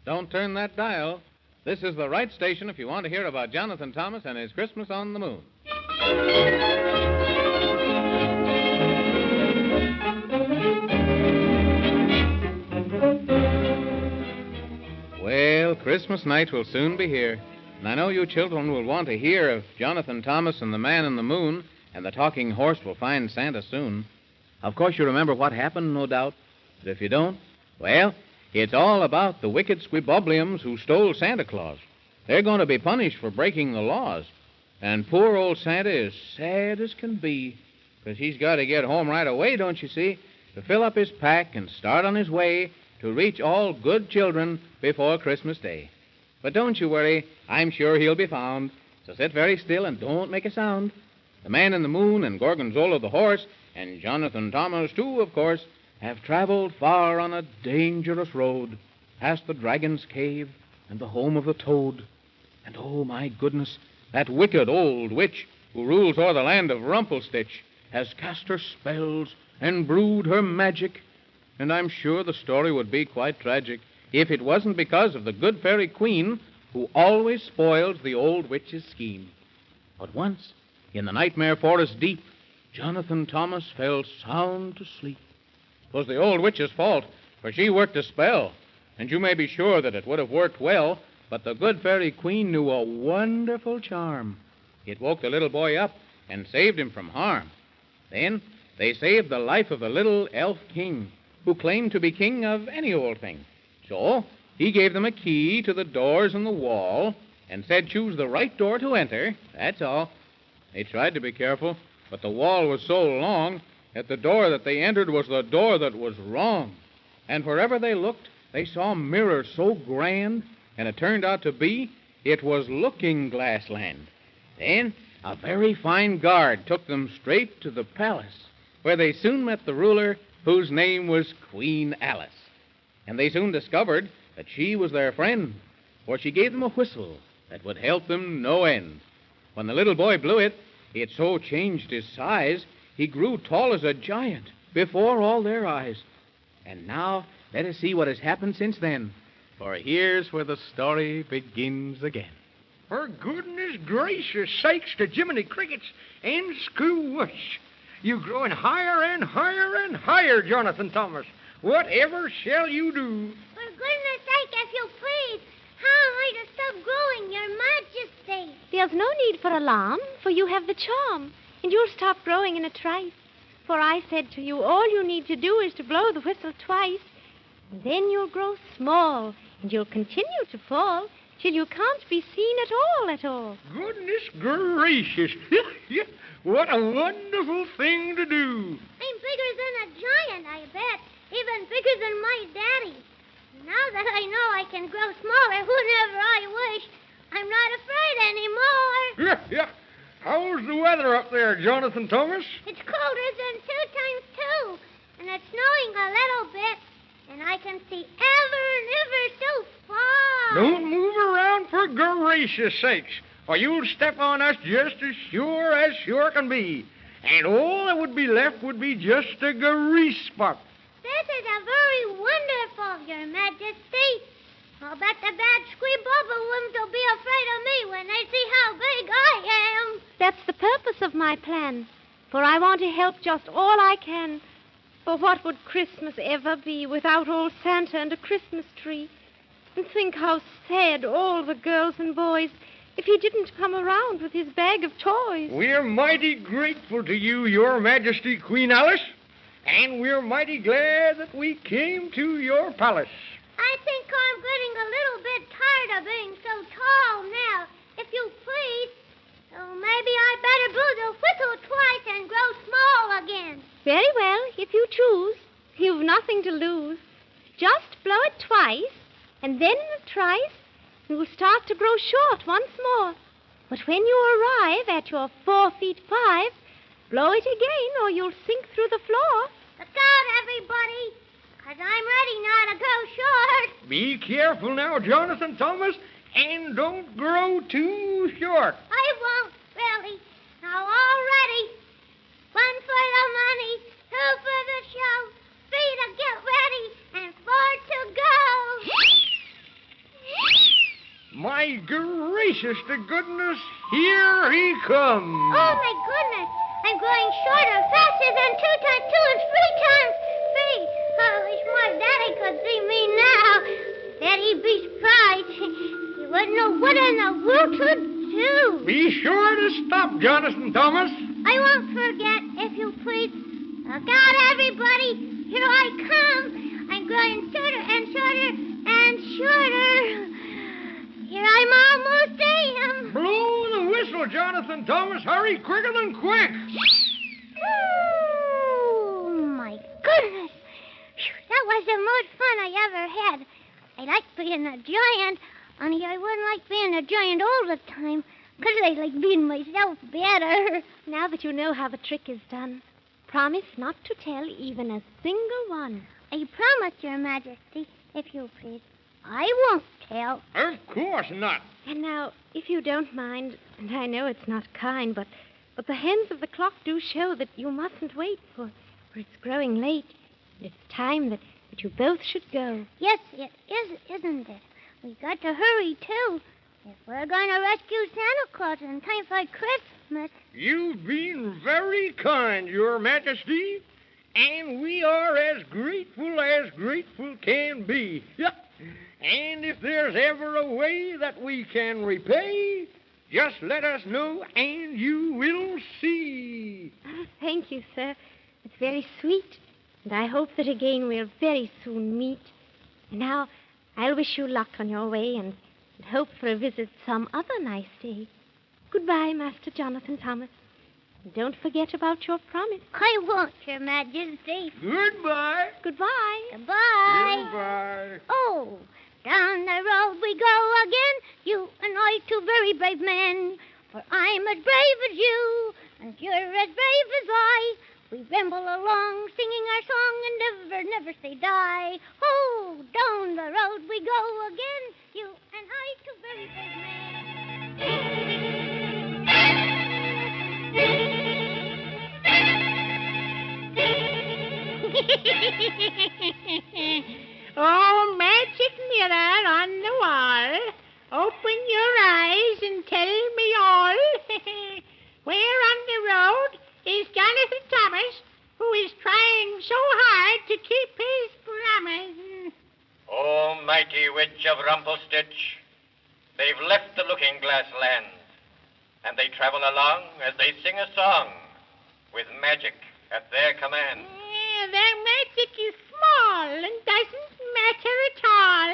Don't turn that dial. This is the right station if you want to hear about Jonathan Thomas and his Christmas on the Moon. Well, Christmas night will soon be here, and I know you children will want to hear of Jonathan Thomas and the Man in the Moon, and the talking horse will find Santa soon. Of course, you remember what happened, no doubt. But if you don't, well, it's all about the wicked Squeebubblians who stole Santa Claus. They're going to be punished for breaking the laws. And poor old Santa is sad as can be, because he's got to get home right away, don't you see, to fill up his pack and start on his way to reach all good children before Christmas Day. But don't you worry, I'm sure he'll be found. So sit very still and don't make a sound. The Man in the Moon and Gorgonzola the horse, and Jonathan Thomas, too, of course, have traveled far on a dangerous road, past the dragon's cave and the home of the toad. And, oh, my goodness, that wicked old witch who rules o'er the land of Rumpelstitch has cast her spells and brewed her magic. And I'm sure the story would be quite tragic if it wasn't because of the good fairy queen who always spoils the old witch's scheme. But once, in the nightmare forest deep, Jonathan Thomas fell sound to sleep. 'Twas the old witch's fault, for she worked a spell, and you may be sure that it would have worked well, but the good fairy queen knew a wonderful charm. It woke the little boy up and saved him from harm. Then they saved the life of a little elf king who claimed to be king of any old thing. So he gave them a key to the doors in the wall and said choose the right door to enter, that's all. They tried to be careful, but the wall was so long that the door that they entered was the door that was wrong. And wherever they looked, they saw mirrors so grand, and it turned out to be it was Looking-Glass Land. Then a very fine guard took them straight to the palace, where they soon met the ruler, whose name was Queen Alice. And they soon discovered that she was their friend, for she gave them a whistle that would help them no end. When the little boy blew it, it so changed his size, he grew tall as a giant before all their eyes. And now let us see what has happened since then, for here's where the story begins again. For goodness gracious sakes to Jiminy Crickets and Screwwush. You growing higher and higher and higher, Jonathan Thomas. Whatever shall you do? For goodness sake, if you please, how am I to stop growing, Your Majesty? There's no need for alarm, for you have the charm, and you'll stop growing in a trice. For I said to you, all you need to do is to blow the whistle twice, and then you'll grow small, and you'll continue to fall till you can't be seen at all. Goodness gracious. What a wonderful thing to do. I'm bigger than a giant, I bet. Even bigger than my daddy. Now that I know I can grow smaller whenever I wish, I'm not afraid anymore. Yeah. How's the weather up there, Jonathan Thomas? It's colder than 2 times 2, and it's snowing a little bit, and I can see ever so far. Don't move around for gracious sakes, or you'll step on us just as sure can be. And all that would be left would be just a grease spot. This is a very wonderful, Your Majesty. I'll bet the bad Squeebubblians will be afraid of me when they see how big I am. That's the purpose of my plan, for I want to help just all I can. For what would Christmas ever be without old Santa and a Christmas tree? And think how sad all the girls and boys if he didn't come around with his bag of toys. We're mighty grateful to you, Your Majesty, Queen Alice, and we're mighty glad that we came to your palace. I think I'm getting a little bit tired of being so tall now, if you please. So maybe I better blow the whistle twice and grow small again. Very well, if you choose. You've nothing to lose. Just blow it twice, and then in a trice, you'll start to grow short once more. But when you arrive at your 4 feet 5, blow it again or you'll sink through the floor. Look out, everybody, 'cause I'm ready now to grow short. Be careful now, Jonathan Thomas, and don't grow too short. I won't, really. Now, all ready. 1 for the money, 2 for the show, 3 to get ready, and 4 to go. my gracious to goodness, here he comes. Oh, my goodness. I'm going shorter, faster than 2 times 2 is 3 times 3. I wish my daddy could see me now. Daddy'd be surprised. He wouldn't know what in the world to do. Be sure to stop, Jonathan Thomas. I won't forget, if you please. Look out, everybody. Here I come. I'm growing shorter and shorter and shorter. Here I'm almost am. Blow the whistle, Jonathan Thomas. Hurry, quicker than quick. Oh, my goodness. Phew, that was the most fun I ever had. I like being a giant, only I wouldn't like being a giant all the time, because I like being myself better. Now that you know how the trick is done, promise not to tell even a single one. I promise, Your Majesty, if you please. I won't tell. Of course not. And now, if you don't mind, and I know it's not kind, but the hands of the clock do show that you mustn't wait, for it's growing late. It's time that you both should go. Yes, it is, isn't it? We got to hurry, too, if we're going to rescue Santa Claus in time for Christmas. You've been very kind, Your Majesty, and we are as grateful can be. And if there's ever a way that we can repay, just let us know and you will see. Oh, thank you, sir. It's very sweet, and I hope that again we'll very soon meet. And now, I'll wish you luck on your way and hope for a visit some other nice day. Goodbye, Master Jonathan Thomas. And don't forget about your promise. I won't, Your Majesty. Goodbye. Goodbye. Goodbye. Goodbye. Oh, down the road we go again, you and I, two very brave men. For I'm as brave as you, and you're as brave as I. We ramble along, singing our song, and never say die. Oh, down the road we go again, you and I, two very brave men. Oh, magic mirror on the wall, open your eyes and tell me all. Where on the road is Jonathan Thomas, who is trying so hard to keep his promise? Oh, mighty witch of Rumpelstitch, they've left the looking-glass land, and they travel along as they sing a song, with magic at their command. Their magic is small and doesn't matter at all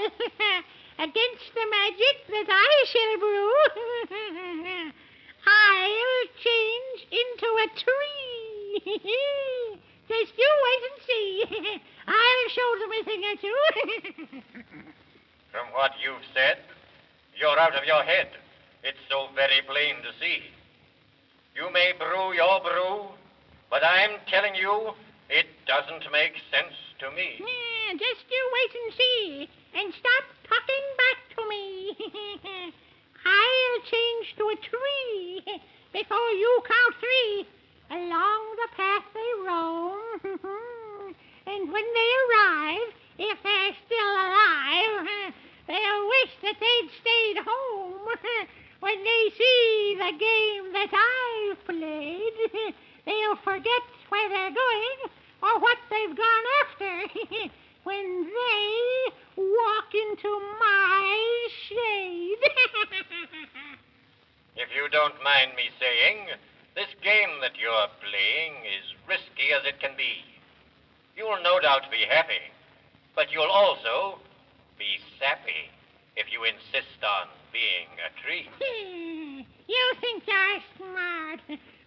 against the magic that I shall brew. I'll change into a tree. Just you wait and see. I'll show them a thing or two. From what you've said, you're out of your head. It's so very plain to see. You may brew your brew, but I'm telling you, it doesn't make sense to me. Just you wait and see, and stop talking back to me. I'll change to a tree before you count 3. Along the path they roam, and when they arrive, if they're still alive, they'll wish that they'd stayed home. When they see the game that I've played, they'll forget where they're going or what they've gone after when they walk into my shade. If you don't mind me saying, this game that you're playing is risky as it can be. You'll no doubt be happy, but you'll also be sappy if you insist on being a tree. You think you're smart,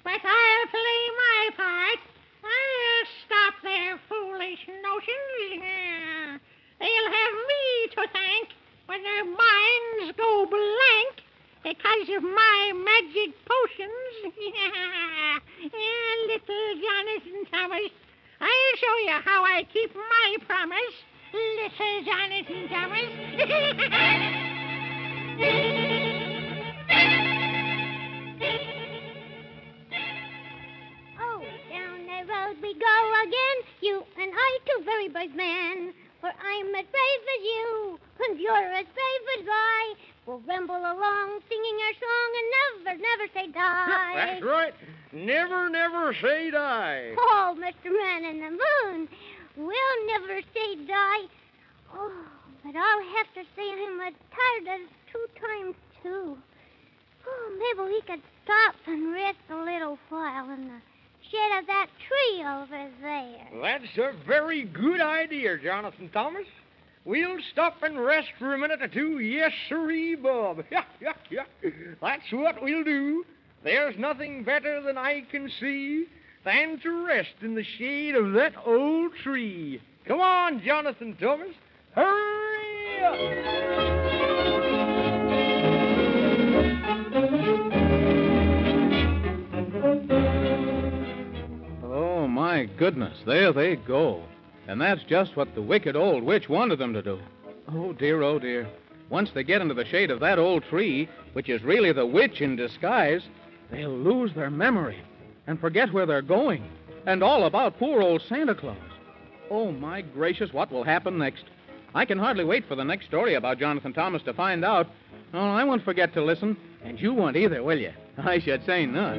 but I'll play my part. I'll stop their foolish notions. They'll have me to thank when their minds go blank because of my magic potions. Little Jonathan Thomas, I'll show you how I keep my promise. Little Jonathan Thomas. Oh, down the road we go again, you and I, two very brave men. For I'm as brave as you, and you're as brave as I. We'll ramble along singing our song and never, never say die. That's right. Never, never say die. Oh, Mr. Man in the Moon, we'll never say die. Oh, but I'll have to say I'm as tired as 2 times 2. Oh, maybe we could stop and rest a little while in the shade of that tree over there. That's a very good idea, Jonathan Thomas. We'll stop and rest for a minute or two. Yes, sirree, Bob. Yeah. That's what we'll do. There's nothing better than I can see than to rest in the shade of that old tree. Come on, Jonathan Thomas. Hurry up! Oh, my goodness, there they go. And that's just what the wicked old witch wanted them to do. Oh, dear, oh, dear. Once they get into the shade of that old tree, which is really the witch in disguise, they'll lose their memory and forget where they're going and all about poor old Santa Claus. Oh, my gracious, what will happen next? I can hardly wait for the next story about Jonathan Thomas to find out. Oh, I won't forget to listen, and you won't either, will you? I should say not.